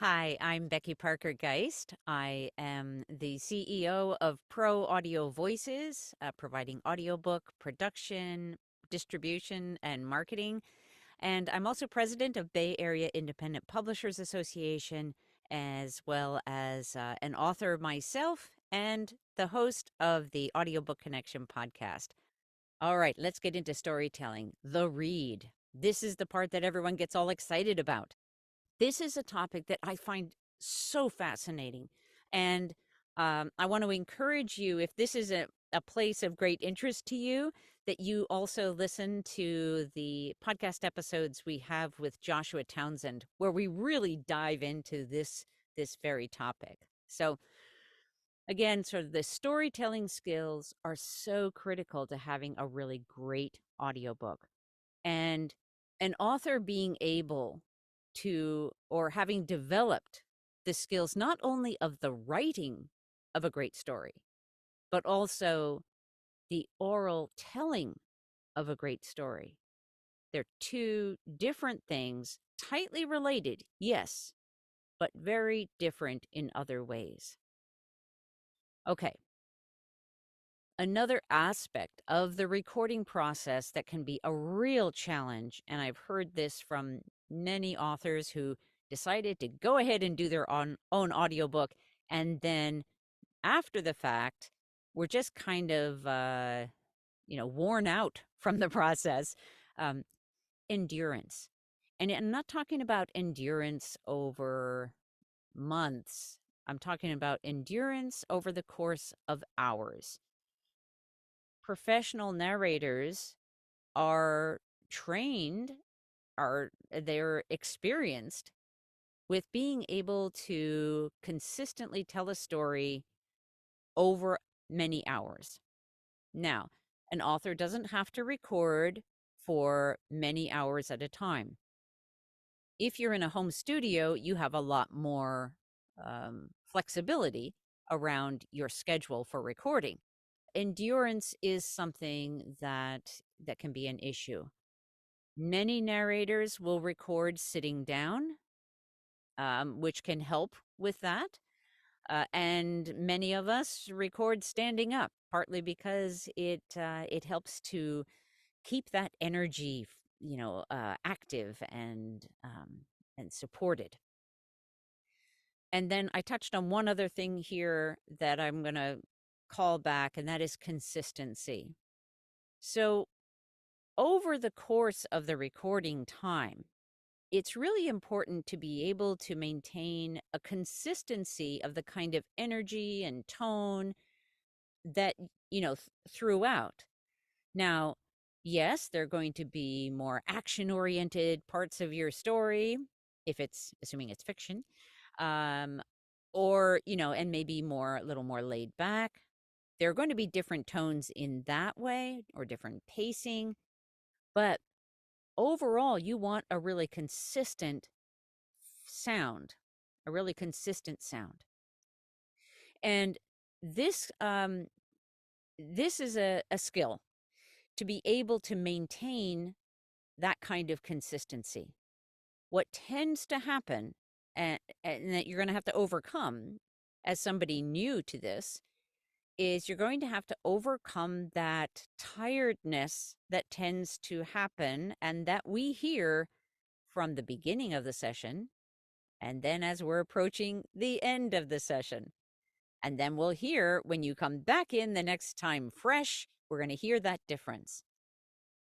Hi, I'm Becky Parker Geist. I am the CEO of Pro Audio Voices, providing audiobook production, distribution, and marketing. And I'm also president of Bay Area Independent Publishers Association, as well as an author myself and the host of the Audiobook Connection podcast. All right, let's get into storytelling. The read. This is the part that everyone gets all excited about. This is a topic that I find so fascinating. And I want to encourage you, if this is a place of great interest to you, that you also listen to the podcast episodes we have with Joshua Townsend, where we really dive into this very topic. So again, sort of the storytelling skills are so critical to having a really great audiobook. And an author being able to, or having developed the skills not only of the writing of a great story, but also the oral telling of a great story. They're two different things, tightly related, yes, but very different in other ways. Okay. Another aspect of the recording process that can be a real challenge, and I've heard this from many authors who decided to go ahead and do their own audiobook, and then after the fact, were just kind of, worn out from the process. Um, Endurance. And I'm not talking about endurance over months. I'm talking about endurance over the course of hours. Professional narrators are trained, they're experienced with being able to consistently tell a story over many hours. Now, an author doesn't have to record for many hours at a time. If you're in a home studio, you have a lot more flexibility around your schedule for recording. Endurance is something that can be an issue. Many narrators will record sitting down, which can help with that. And many of us record standing up, partly because it helps to keep that energy, active and supported. And then I touched on one other thing here that I'm going to call back, and that is consistency. So over the course of the recording time, it's really important to be able to maintain a consistency of the kind of energy and tone that, throughout. Now, yes, there are going to be more action oriented parts of your story, if it's assuming it's fiction, um, or, and maybe a little more laid back. There are going to be different tones in that way or different pacing, but overall, you want a really consistent sound, a really consistent sound. And this this is a skill to be able to maintain that kind of consistency. What tends to happen, and that you're going to have to overcome as somebody new to this, is you're going to have to overcome that tiredness that tends to happen and that we hear from the beginning of the session, and then as we're approaching the end of the session. And then we'll hear when you come back in the next time fresh, we're going to hear that difference.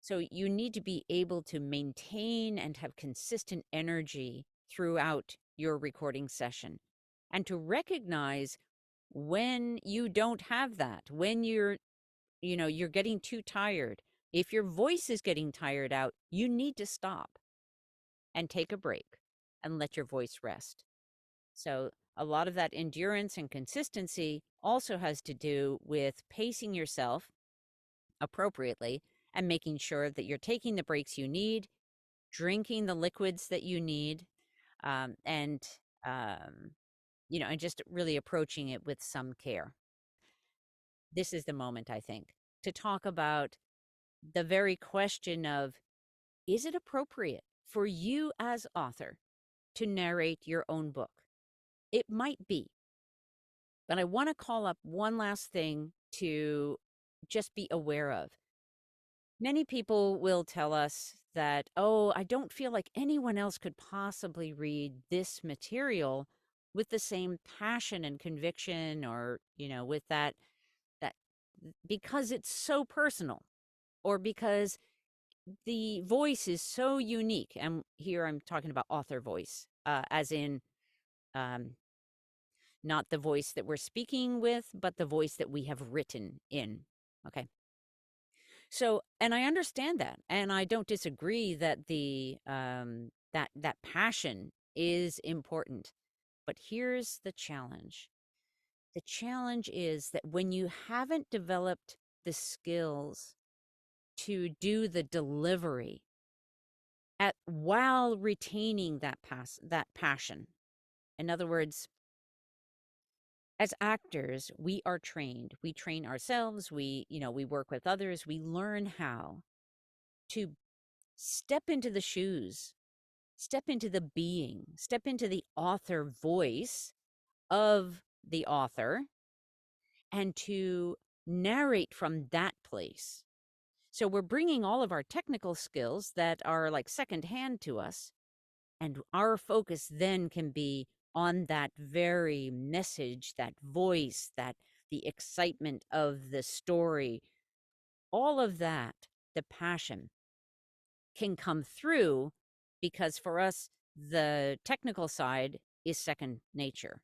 So you need to be able to maintain and have consistent energy throughout your recording session, and to recognize when you don't have that, when you're getting too tired. If your voice is getting tired out, you need to stop and take a break and let your voice rest. So a lot of that endurance and consistency also has to do with pacing yourself appropriately and making sure that you're taking the breaks you need, drinking the liquids that you need, and and just really approaching it with some care. This is the moment, I think, to talk about the very question of, is it appropriate for you as author to narrate your own book? It might be, but I want to call up one last thing to just be aware of. Many people will tell us that, oh, I don't feel like anyone else could possibly read this material with the same passion and conviction, or, with that because it's so personal, or because the voice is so unique. And here I'm talking about author voice, as in, um, not the voice that we're speaking with, but the voice that we have written in. Okay. So, and I understand that, and I don't disagree that that passion is important. But here's the challenge. The challenge is that when you haven't developed the skills to do the delivery at while retaining that passion. In other words, as actors, we are trained. We train ourselves, we work with others, we learn how to step into the shoes, step into the being, step into the author voice of the author, and to narrate from that place. So we're bringing all of our technical skills that are like secondhand to us, and our focus then can be on that very message, that voice, that the excitement of the story, all of that, the passion can come through, because for us, the technical side is second nature.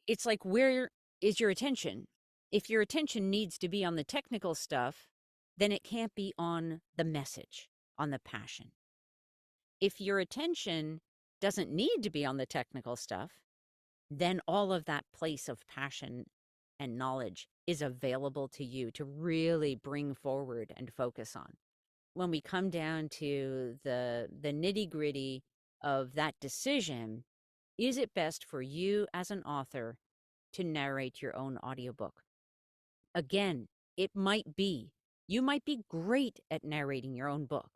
It's like, where is your attention? If your attention needs to be on the technical stuff, then it can't be on the message, on the passion. If your attention doesn't need to be on the technical stuff, then all of that place of passion and knowledge is available to you to really bring forward and focus on. When we come down to the nitty-gritty of that decision, is it best for you as an author to narrate your own audiobook? Again, it might be. You might be great at narrating your own book.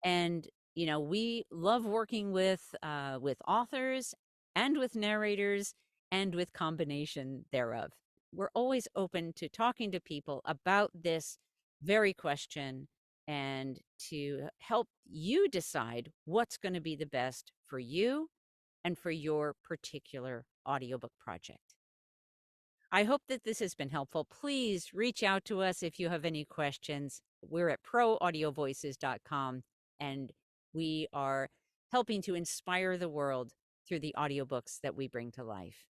And, we love working with authors and with narrators and with combination thereof. We're always open to talking to people about this very question, and to help you decide what's going to be the best for you and for your particular audiobook project. I hope that this has been helpful. Please reach out to us if you have any questions. We're at proaudiovoices.com, and we are helping to inspire the world through the audiobooks that we bring to life.